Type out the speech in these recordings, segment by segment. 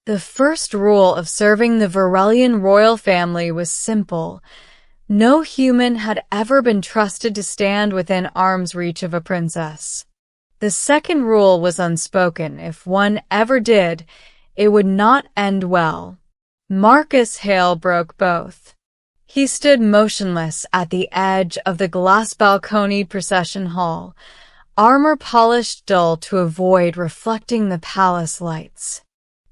The first rule of serving the Virellian royal family was simple. No human had ever been trusted to stand within arm's reach of a princess. The second rule was unspoken. If one ever did, it would not end well. Marcus Hale broke both. He stood motionless at the edge of the glass-balconied procession hall, armor polished dull to avoid reflecting the palace lights.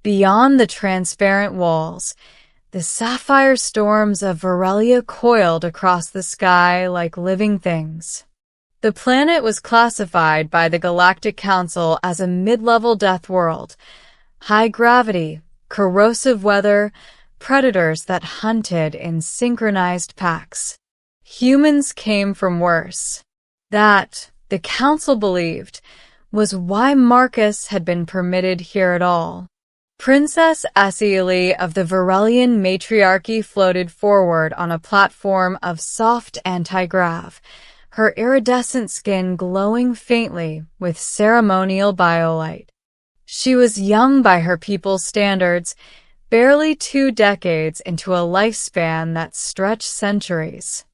Beyond the transparent walls, the sapphire storms of Virellia coiled across the sky like living things. The planet was classified by the Galactic Council as a mid-level death world. High gravity, corrosive weather, predators that hunted in synchronized packs. Humans came from worse. That, the Council believed, was why Marcus had been permitted here at all. Princess Sae'li of the Virellian matriarchy floated forward on a platform of soft anti-grav, her iridescent skin glowing faintly with ceremonial biolight. She was young by her people's standards, barely 2 decades into a lifespan that stretched centuries.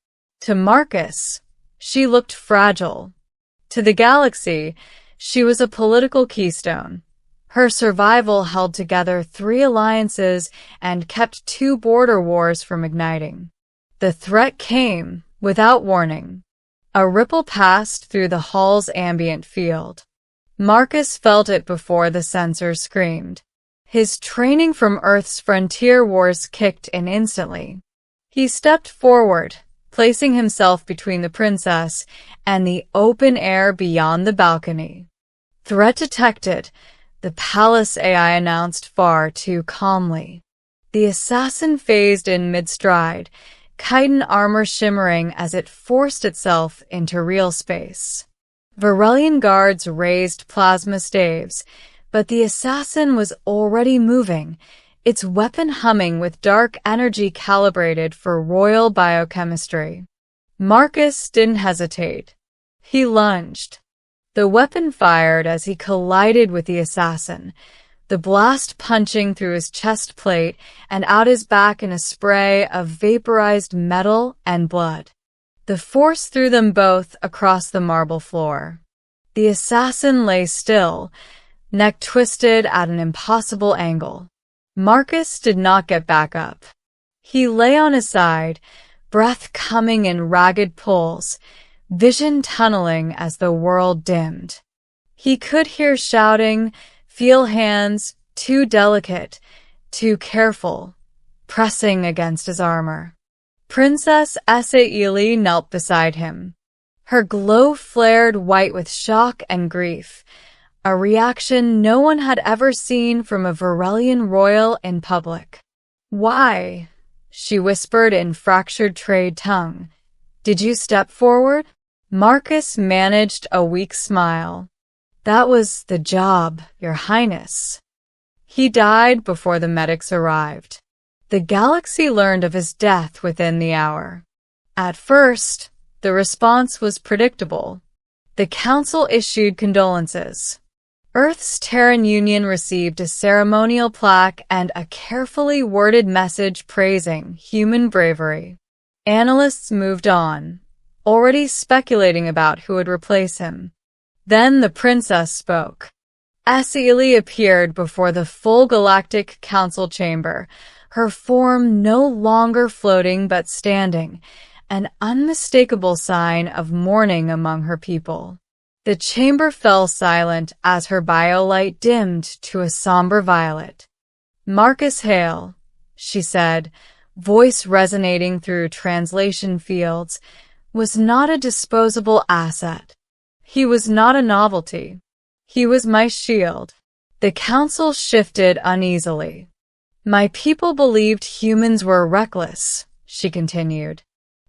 To Marcus, she looked fragile. To the galaxy, she was a political keystone. Her survival held together 3 alliances and kept 2 border wars from igniting. The threat came without warning. A ripple passed through the hall's ambient field. Marcus felt it before the sensors screamed. His training from Earth's frontier wars kicked in instantly. He stepped forward, placing himself between the princess and the open air beyond the balcony. Threat detected, the palace AI announced far too calmly. The assassin phased in mid-stride, chitin armor shimmering as it forced itself into real space. Virellian guards raised plasma staves, but the assassin was already moving, its weapon humming with dark energy calibrated for royal biochemistry. Marcus didn't hesitate. He lunged. The weapon fired as he collided with the assassin, the blast punching through his chest plate and out his back in a spray of vaporized metal and blood. The force threw them both across the marble floor. The assassin lay still, neck twisted at an impossible angle. Marcus did not get back up. He lay on his side, breath coming in ragged pulls, vision tunneling as the world dimmed. He could hear shouting, feel hands, too delicate, too careful, pressing against his armor. Princess Sae'li knelt beside him. Her glow flared white with shock and grief, a reaction no one had ever seen from a Virellian royal in public. "Why?" she whispered in fractured trade tongue. "Did you step forward?" Marcus managed a weak smile. "That was the job, Your Highness." He died before the medics arrived. The galaxy learned of his death within the hour. At first, the response was predictable. The Council issued condolences. Earth's Terran Union received a ceremonial plaque and a carefully worded message praising human bravery. Analysts moved on, already speculating about who would replace him. Then the princess spoke. Sae'li appeared before the full Galactic Council chamber, her form no longer floating but standing, an unmistakable sign of mourning among her people. The chamber fell silent as her biolight dimmed to a somber violet. "Marcus Hale," she said, voice resonating through translation fields, was not a disposable asset. He was not a novelty. He was my shield. The council shifted uneasily. "My people believed humans were reckless," she continued,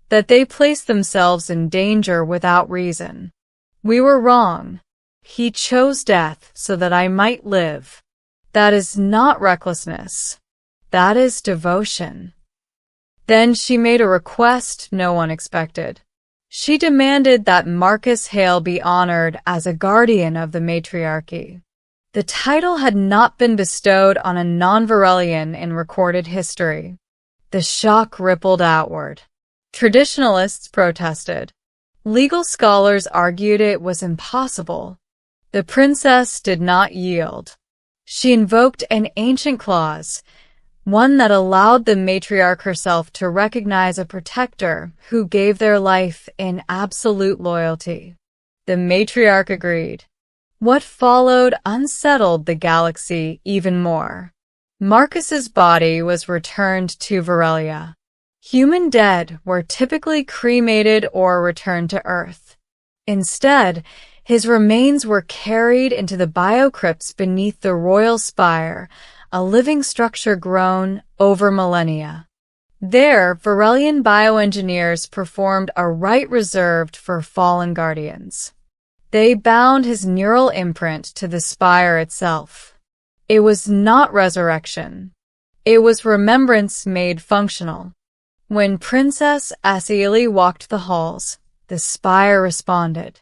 "that they placed themselves in danger without reason. We were wrong. He chose death so that I might live. That is not recklessness. That is devotion." Then she made a request no one expected. She demanded that Marcus Hale be honored as a guardian of the matriarchy. The title had not been bestowed on a non-Virellian in recorded history. The shock rippled outward. Traditionalists protested. Legal scholars argued it was impossible. The princess did not yield. She invoked an ancient clause, one that allowed the matriarch herself to recognize a protector who gave their life in absolute loyalty. The matriarch agreed. What followed unsettled the galaxy even more. Marcus's body was returned to Virellia. Human dead were typically cremated or returned to Earth. Instead, his remains were carried into the biocrypts beneath the royal spire, a living structure grown over millennia. There, Virellian bioengineers performed a rite reserved for fallen guardians. They bound his neural imprint to the spire itself. It was not resurrection. It was remembrance made functional. When Princess Sae'li walked the halls, the spire responded.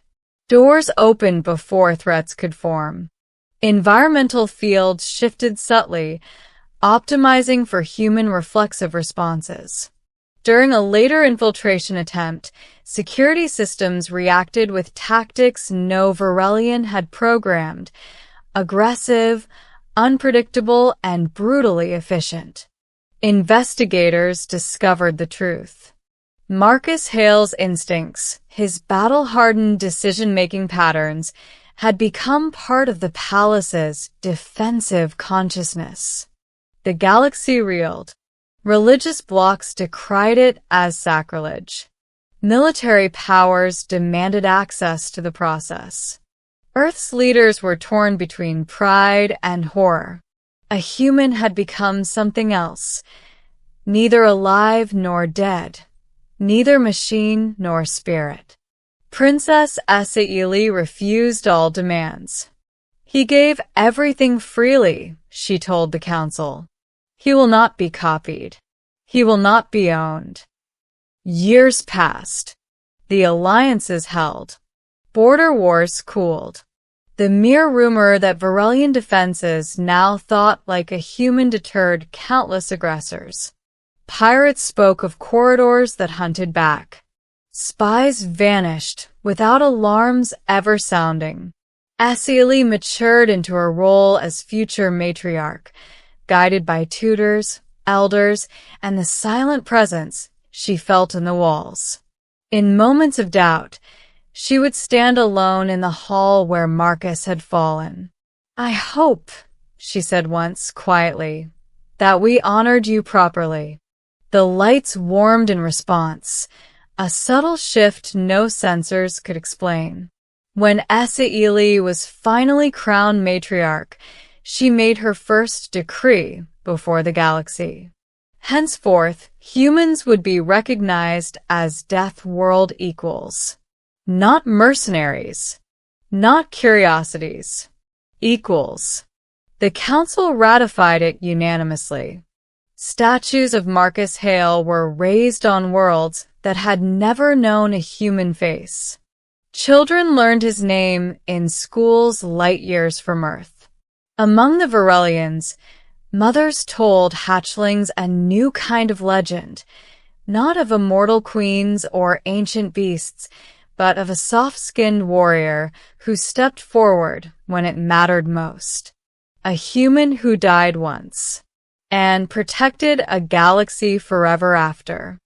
Doors opened before threats could form. Environmental fields shifted subtly, optimizing for human reflexive responses. During a later infiltration attempt, security systems reacted with tactics no Virellian had programmed: aggressive, unpredictable, and brutally efficient. Investigators discovered the truth. Marcus Hale's instincts, his battle-hardened decision-making patterns, had become part of the palace's defensive consciousness. The galaxy reeled. Religious blocs decried it as sacrilege. Military powers demanded access to the process. Earth's leaders were torn between pride and horror. A human had become something else, neither alive nor dead, neither machine nor spirit. Princess Sae'li refused all demands. He gave everything freely, she told the council. He will not be copied. He will not be owned. Years passed. The alliances held. Border wars cooled. The mere rumor that Virellian defenses now thought like a human deterred countless aggressors. Pirates spoke of corridors that hunted back. Spies vanished without alarms ever sounding. Sae'li matured into her role as future matriarch, guided by tutors, elders, and the silent presence she felt in the walls. In moments of doubt, she would stand alone in the hall where Marcus had fallen. "I hope," she said once quietly, "that we honored you properly." The lights warmed in response, a subtle shift no censors could explain. When Sae'li was finally crowned matriarch, she made her first decree before the galaxy. Henceforth, humans would be recognized as Deathworld equals. Not mercenaries. Not curiosities. Equals. The council ratified it unanimously. Statues of Marcus Hale were raised on worlds that had never known a human face. Children learned his name in schools light years from Earth. Among the Virellians, mothers told hatchlings a new kind of legend, not of immortal queens or ancient beasts, but of a soft-skinned warrior who stepped forward when it mattered most. A human who died once and protected a galaxy forever after.